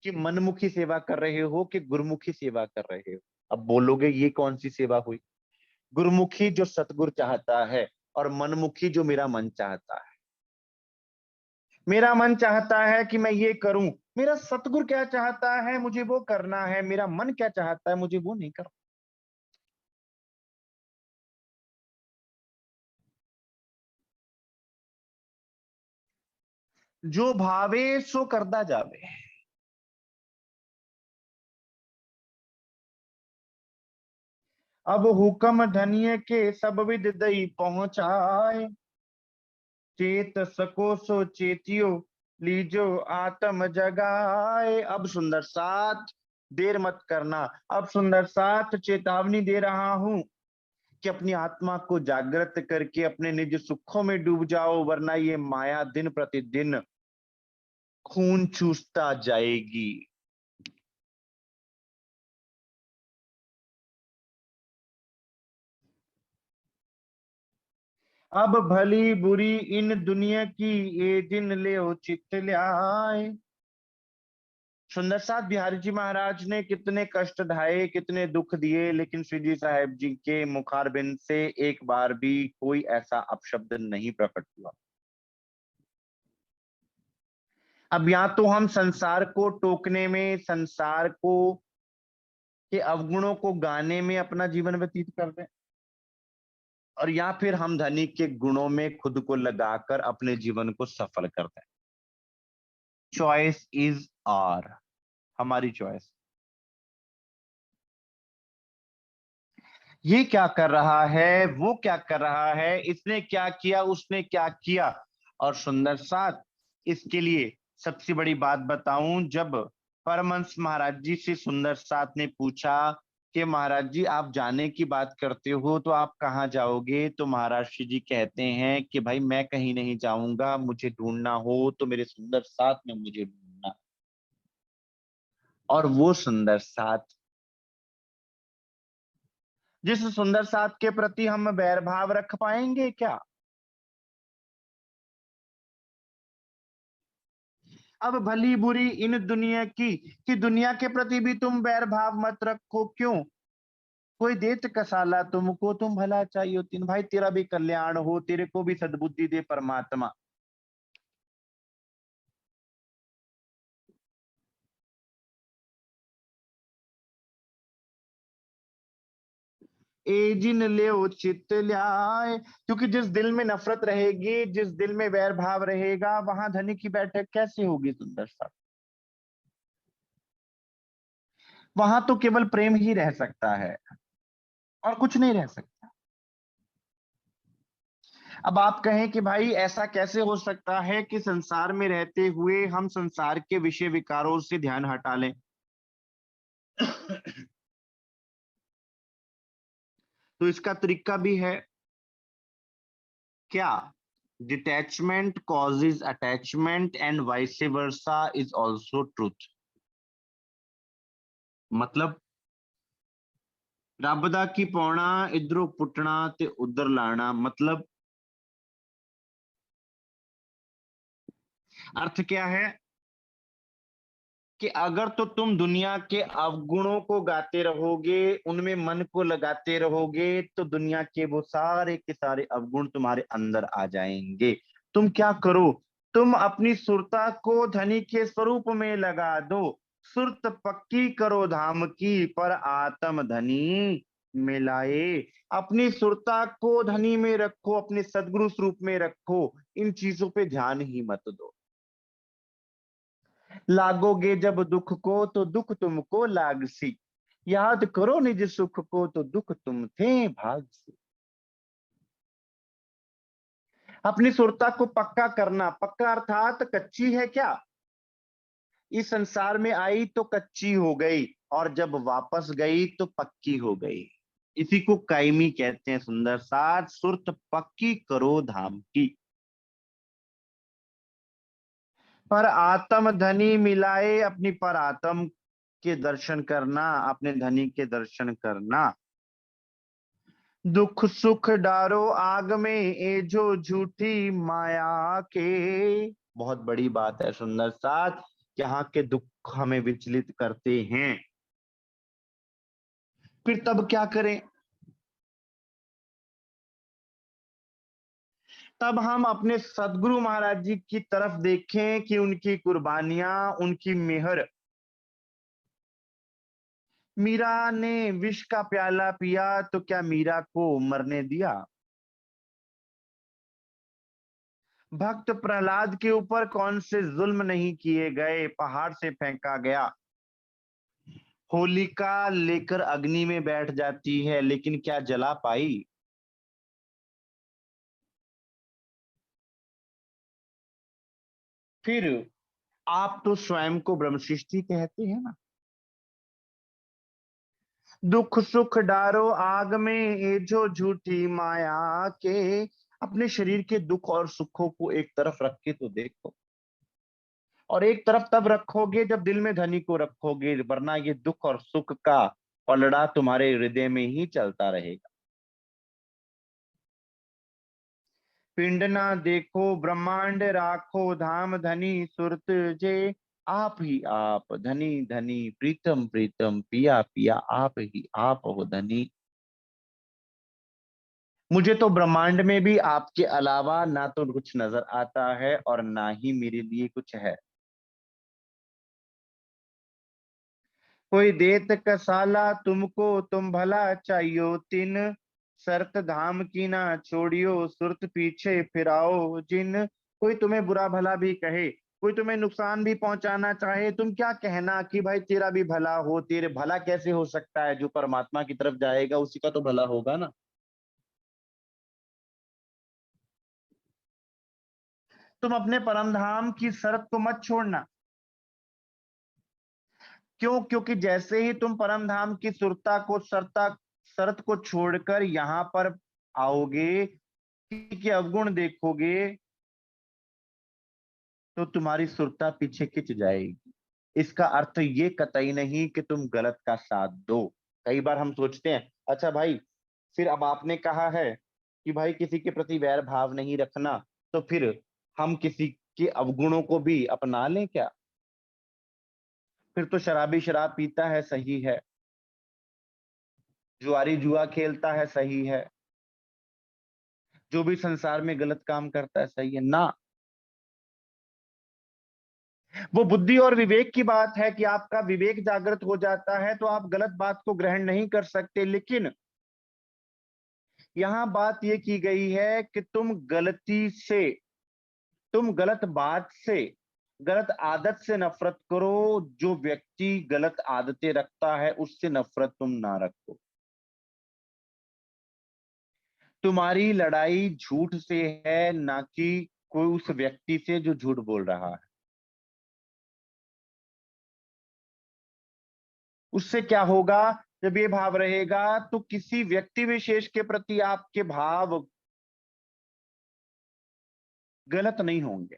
कि मनमुखी सेवा कर रहे हो कि गुरुमुखी सेवा कर रहे हो। अब बोलोगे ये कौन सी सेवा हुई। गुरुमुखी जो सतगुरु चाहता है, और मनमुखी जो मेरा मन चाहता है। मेरा मन चाहता है कि मैं ये करूं, मेरा सतगुरु क्या चाहता है मुझे वो करना है, मेरा मन क्या चाहता है मुझे वो नहीं करना। जो भावे सो करदा जावे। अब हुक्म धनिय के सब विद दई पहुंचाए, चेत सको सो चेतियो, लीजो आत्म जगाए। अब सुंदर साथ देर मत करना। अब सुंदर साथ चेतावनी दे रहा हूं कि अपनी आत्मा को जागृत करके अपने निज सुखों में डूब जाओ, वरना ये माया दिन प्रतिदिन खून चूसता जाएगी। अब भली बुरी इन दुनिया की, ये दिन ले चित ल्याए। सुंदर साथ बिहारी जी महाराज ने कितने कष्ट ढाए, कितने दुख दिए, लेकिन श्री जी साहेब जी के मुखारबिंद से एक बार भी कोई ऐसा अपशब्द नहीं प्रकट हुआ। अब या तो हम संसार को टोकने में, संसार को के अवगुणों को गाने में अपना जीवन व्यतीत कर दें, और या फिर हम धनी के गुणों में खुद को लगाकर अपने जीवन को सफल कर दें। चॉइस इज आर, हमारी चॉइस। ये क्या कर रहा है, वो क्या कर रहा है, इसने क्या किया, उसने क्या किया। और सुंदर साथ इसके लिए सबसे बड़ी बात बताऊं, जब परमहंस महाराज जी से सुंदर साथ ने पूछा कि महाराज जी आप जाने की बात करते हो तो आप कहाँ जाओगे, तो महाराज श्री जी कहते हैं कि भाई मैं कहीं नहीं जाऊंगा, मुझे ढूंढना हो तो मेरे सुंदर साथ में मुझे ढूंढना। और वो सुंदर साथ, जिस सुंदर साथ के प्रति हम बैर भाव रख पाएंगे क्या। अब भली बुरी इन दुनिया की, कि दुनिया के प्रति भी तुम बैर भाव मत रखो। क्यों, कोई देत कसाला तुमको, तुम भला चाहिए तीन, भाई तेरा भी कल्याण हो, तेरे को भी सद्बुद्धि दे परमात्मा। ए जिन ले चित्त ल्याए, क्योंकि जिस दिल में नफरत रहेगी, जिस दिल में वैर भाव रहेगा, वहां धनी की बैठक कैसे होगी सुंदर सा। वहां तो केवल प्रेम ही रह सकता है, और कुछ नहीं रह सकता। अब आप कहें कि भाई ऐसा कैसे हो सकता है कि संसार में रहते हुए हम संसार के विषय विकारों से ध्यान हटा लें। तो इसका तरीका भी है क्या, detachment causes attachment and vice versa is also truth। मतलब ਰੱਬ ਦਾ ਕੀ ਪਾਉਣਾ ਇਧਰੋਂ ਪੁੱਟਣਾ ਤੇ ਉਧਰ ਲਾਣਾ, मतलब अर्थ क्या है कि अगर तो तुम दुनिया के अवगुणों को गाते रहोगे, उनमें मन को लगाते रहोगे, तो दुनिया के वो सारे के सारे अवगुण तुम्हारे अंदर आ जाएंगे। तुम क्या करो, तुम अपनी सुरता को धनी के स्वरूप में लगा दो। सुरत पक्की करो धाम की, पर आत्म धनी मिलाए। अपनी सुरता को धनी में रखो, अपने सदगुरु स्वरूप में रखो, इन चीजों पे ध्यान ही मत दो। लागोगे जब दुख को तो दुख तुमको लागसी, याद करो निज सुख को तो दुख तुम थे भाग से। अपनी सुरता को पक्का करना, पक्का अर्थात कच्ची है क्या, इस संसार में आई तो कच्ची हो गई, और जब वापस गई तो पक्की हो गई। इसी को कायमी कहते हैं। सुंदर साथ सुरत पक्की करो धाम की, पर आत्म धनी मिलाए। अपनी पर आत्म के दर्शन करना, अपने धनी के दर्शन करना। दुख सुख डारो आग में, ए जो झूठी माया के। बहुत बड़ी बात है सुंदर साथ, यहाँ के दुख हमें विचलित करते हैं। फिर तब क्या करें, तब हम अपने सदगुरु महाराज जी की तरफ देखें कि उनकी कुर्बानियां, उनकी मेहर। मीरा ने विष का प्याला पिया तो क्या मीरा को मरने दिया। भक्त प्रहलाद के ऊपर कौन से जुल्म नहीं किए गए, पहाड़ से फेंका गया। होलिका लेकर अग्नि में बैठ जाती है, लेकिन क्या जला पाई। फिर आप तो स्वयं को ब्रह्मशिष्टि कहते हैं ना। दुख सुख डारो आग में, ये जो झूठी माया के। अपने शरीर के दुख और सुखों को एक तरफ रख के तो देखो, और एक तरफ तब रखोगे जब दिल में धनी को रखोगे, वरना ये दुख और सुख का पलड़ा तुम्हारे हृदय में ही चलता रहेगा। पिंड ना देखो ब्रह्मांड राखो धाम, धनी सुरत जे आप ही आप। धनी धनी प्रीतम प्रीतम, पिया पिया आप ही आप हो धनी। मुझे तो ब्रह्मांड में भी आपके अलावा ना तो कुछ नजर आता है और ना ही मेरे लिए कुछ है। कोई देत कसाला तुमको, तुम भला चाहियो तिन। शर्त धाम की ना छोड़ियो, सुरत पीछे फिराओ जिन। कोई तुम्हें बुरा भला भी कहे, कोई तुम्हें नुकसान भी पहुंचाना चाहे, तुम क्या कहना कि भाई तेरा भी भला हो। तेरे भला कैसे हो सकता है, जो परमात्मा की तरफ जाएगा उसी का तो भला होगा ना। तुम अपने परम धाम की शर्त को मत छोड़ना। क्यों, क्योंकि जैसे ही तुम परम धाम की सुरता को शर्ता शर्त को छोड़कर यहाँ पर आओगे, कि अवगुण देखोगे, तो तुम्हारी सुरता पीछे खिंच जाएगी। इसका अर्थ ये कतई नहीं कि तुम गलत का साथ दो। कई बार हम सोचते हैं, अच्छा भाई, फिर अब आपने कहा है कि भाई किसी के प्रति वैर भाव नहीं रखना, तो फिर हम किसी के अवगुणों को भी अपना लें क्या। फिर तो शराबी शराब पीता है सही है, जुआरी जुआ खेलता है सही है, जो भी संसार में गलत काम करता है सही है ना। वो बुद्धि और विवेक की बात है कि आपका विवेक जागृत हो जाता है तो आप गलत बात को ग्रहण नहीं कर सकते। लेकिन यहां बात यह की गई है कि तुम गलती से, तुम गलत बात से, गलत आदत से नफरत करो। जो व्यक्ति गलत आदतें रखता है उससे नफरत तुम ना रखो। तुम्हारी लड़ाई झूठ से है, ना कि कोई उस व्यक्ति से जो झूठ बोल रहा है। उससे क्या होगा, जब ये भाव रहेगा तो किसी व्यक्ति विशेष के प्रति आपके भाव गलत नहीं होंगे।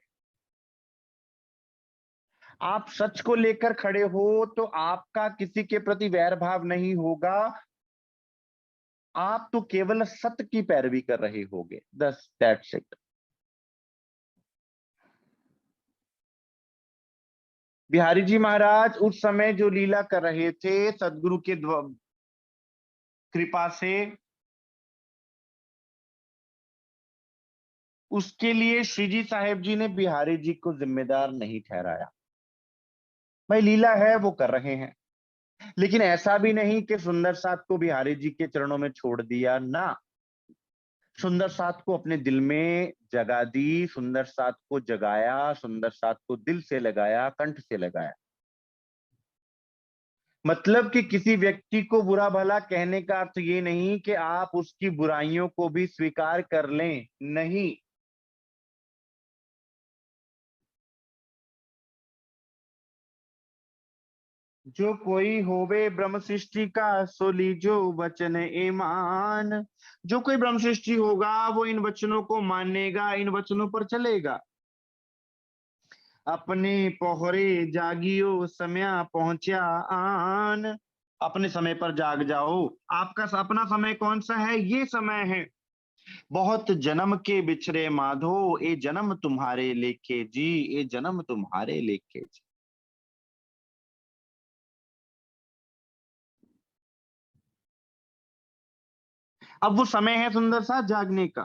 आप सच को लेकर खड़े हो तो आपका किसी के प्रति वैर भाव नहीं होगा, आप तो केवल सत्य की पैरवी कर रहे होगे, बस दैट्स इट। बिहारी जी महाराज उस समय जो लीला कर रहे थे सदगुरु के कृपा से, उसके लिए श्री जी साहेब जी ने बिहारी जी को जिम्मेदार नहीं ठहराया। भाई लीला है वो कर रहे हैं, लेकिन ऐसा भी नहीं कि सुंदर साथ को बिहारी जी के चरणों में छोड़ दिया ना। सुंदर साथ को अपने दिल में जगा दी, सुंदर साथ को जगाया, सुंदर साथ को दिल से लगाया, कंठ से लगाया। मतलब कि किसी व्यक्ति को बुरा भला कहने का अर्थ ये नहीं कि आप उसकी बुराइयों को भी स्वीकार कर लें, नहीं। जो कोई होवे ब्रह्म सृष्टि का सो लीजो वचन ईमान। जो कोई ब्रह्म सृष्टि होगा वो इन वचनों को मानेगा, इन वचनों पर चलेगा। अपने पोहरे जागियो समय पहुंचा आन। अपने समय पर जाग जाओ। आपका अपना समय कौन सा है? ये समय है। बहुत जन्म के बिछड़े माधो, ये जन्म तुम्हारे लेखे जी, ये जन्म तुम्हारे लेखे जी। अब वो समय है सुंदर सा जागने का।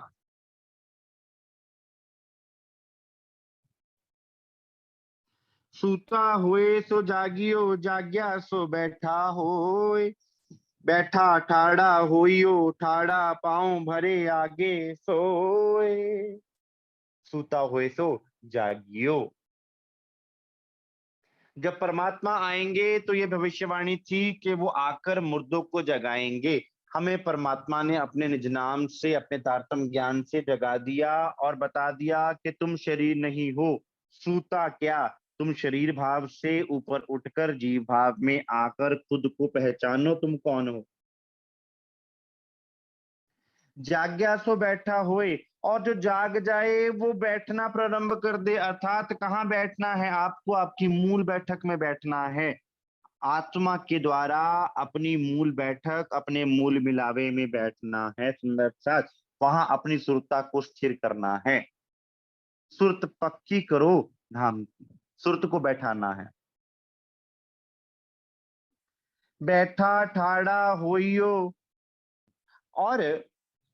सूता हुए सो जागियो, जाग्या सो बैठा होए। बैठा ठाड़ा होइयो, ठाड़ा पांव भरे आगे सोए। सूता हुए सो जागियो। जब परमात्मा आएंगे तो ये भविष्यवाणी थी कि वो आकर मुर्दों को जगाएंगे। हमें परमात्मा ने अपने निज नाम से, अपने तारतम ज्ञान से जगा दिया और बता दिया कि तुम शरीर नहीं हो। सूता क्या, तुम शरीर भाव से ऊपर उठकर जीव भाव में आकर खुद को पहचानो, तुम कौन हो। जाग्या सो बैठा होए, और जो जाग जाए वो बैठना प्रारंभ कर दे। अर्थात कहाँ बैठना है आपको? आपकी मूल बैठक में बैठना है। आत्मा के द्वारा अपनी मूल बैठक, अपने मूल मिलावे में बैठना है सुंदर साथ। वहां अपनी सुरता को स्थिर करना है। सुरत पक्की करो धाम की। सुरत को बैठाना है। बैठा ठाड़ा होइयो। और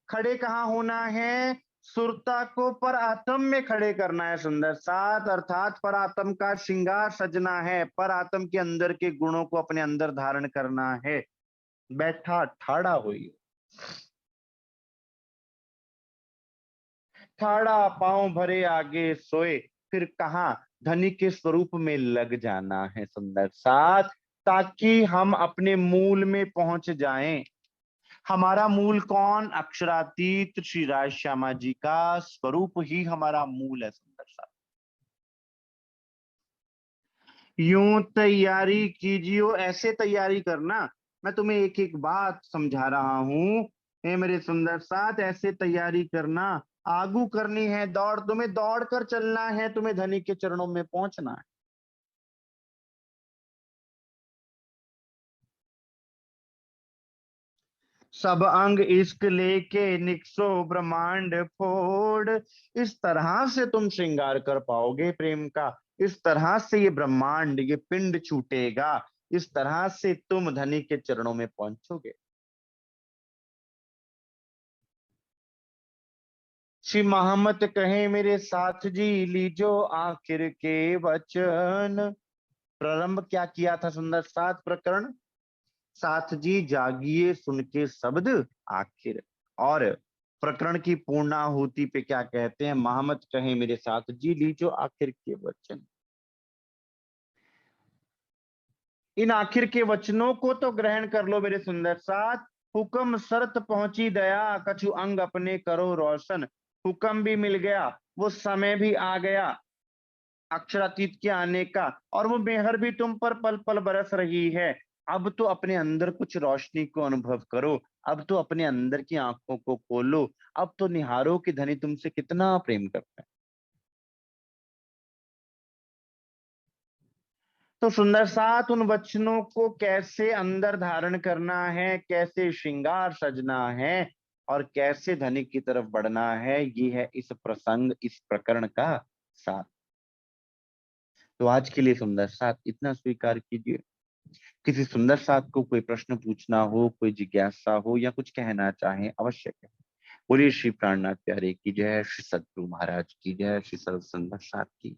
खड़े कहाँ होना है? सुरता को पर आत्म में खड़े करना है सुंदर साथ। अर्थात पर आत्म का श्रृंगार सजना है, पर आत्म के अंदर के गुणों को अपने अंदर धारण करना है। बैठा ठाड़ा हुई, ठाड़ा पांव भरे आगे सोए। फिर कहा? धनी के स्वरूप में लग जाना है सुंदर साथ, ताकि हम अपने मूल में पहुंच जाएं। हमारा मूल कौन? अक्षरातीत श्री राज श्यामा जी का स्वरूप ही हमारा मूल है सुंदर साथ। यूं तैयारी कीजियो, ऐसे तैयारी करना। मैं तुम्हें एक एक बात समझा रहा हूं। हे मेरे सुंदर साथ, ऐसे तैयारी करना। आगू करनी है दौड़, तुम्हें दौड़ कर चलना है, तुम्हें धनी के चरणों में पहुंचना है। सब अंग इश्क लेके निकसो ब्रह्मांड फोड़। इस तरह से तुम श्रृंगार कर पाओगे प्रेम का। इस तरह से ये ब्रह्मांड, ये पिंड छूटेगा। इस तरह से तुम धनी के चरणों में पहुंचोगे। श्री मोहम्मद कहे मेरे साथ जी, लीजो आखिर के वचन। प्रारंभ क्या किया था सुंदर साथ प्रकरण? साथ जी जागिए सुन के शब्द आखिर। और प्रकरण की पूर्णाहुति पे क्या कहते हैं? मोहम्मद कहे मेरे साथ जी, लीजो आखिर के वचन। इन आखिर के वचनों को तो ग्रहण कर लो मेरे सुंदर साथ। हुक्म शर्त पहुंची दया, कछु अंग अपने करो रोशन। हुक्म भी मिल गया, वो समय भी आ गया अक्षरातीत के आने का, और वो मेहर भी तुम पर पल पल बरस रही है। अब तो अपने अंदर कुछ रोशनी को अनुभव करो। अब तो अपने अंदर की आंखों को खोलो। अब तो निहारो कि धनी तुमसे कितना प्रेम करता है। तो सुंदर साथ उन वचनों को कैसे अंदर धारण करना है, कैसे श्रृंगार सजना है और कैसे धनिक की तरफ बढ़ना है, ये है इस प्रसंग, इस प्रकरण का सार। तो आज के लिए सुंदर साथ इतना स्वीकार कीजिए। किसी सुंदर साथ को कोई प्रश्न पूछना हो, कोई जिज्ञासा हो या कुछ कहना चाहे, अवश्य करें। बोलिए श्री प्राणनाथ प्यारे की जय, श्री सद्गुरु महाराज की जय, श्री सर्व सुंदर साथ की